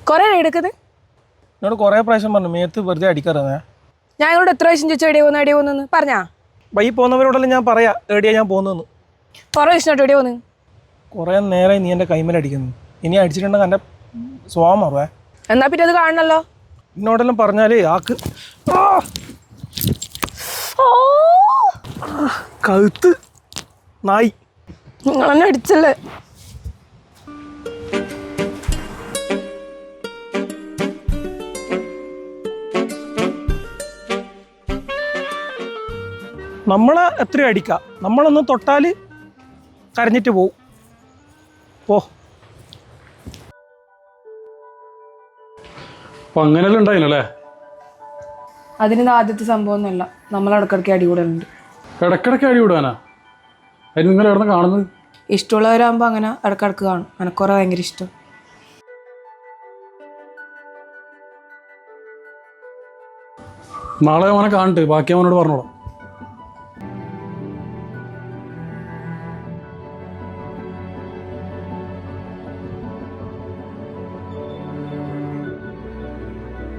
കുറേ എടുക്കുന്നത് എന്നോട് കുറേ പ്രാവശ്യം പറഞ്ഞു മേത്ത് വെറുതെ അടിക്കാറേ. ഞാൻ ഇങ്ങോട്ട് എത്ര പ്രാവശ്യം ചോദിച്ചു എടിയോ പോകുന്നു പറഞ്ഞാ വൈ പോകുന്നവരോടെല്ലാം ഞാൻ പറയാം എവിടെയാ ഞാൻ പോകുന്നതെന്ന്. കുറേ ദിവസമായിട്ട് എടിയോ പോകുന്നു. കുറേ നേരമായി നീ എൻ്റെ കൈമേൽ അടിക്കുന്നു. ഇനി അടിച്ചിട്ടുണ്ടെങ്കിൽ എൻ്റെ സ്വഭാവം മാറുവേ. എന്നാ പിന്നെ അത് കാണണല്ലോ. എന്നോടെല്ലാം പറഞ്ഞാലേ ആക്ക് കഴുത്ത് നായി. നിങ്ങളെന്നെ അടിച്ചല്ലേ. നമ്മളെ എത്രയോ അടിക്കാം, നമ്മളൊന്ന് തൊട്ടാൽ കരഞ്ഞിട്ട് പോവും. പോ. അപ്പം അങ്ങനെയല്ലേ ഉണ്ടായില്ലല്ലേ? അതിന് ആദ്യത്തെ സംഭവമൊന്നുമല്ല. നമ്മൾ ഇടക്കിടയ്ക്ക് അടികൂടലുണ്ട്. ഇടയ്ക്കിടയ്ക്ക് അടി വിടാനാ? അതിന് നിങ്ങൾ എവിടെ നിന്ന് കാണുന്നത്? ഇഷ്ടമുള്ളവരാകുമ്പോൾ അങ്ങനെ ഇടക്കിടക്ക് കാണും. എനക്കുറേ ഭയങ്കര ഇഷ്ടം. നാളെ അവനെ കാണട്ടെ, ബാക്കി അവനോട് പറഞ്ഞോളാം.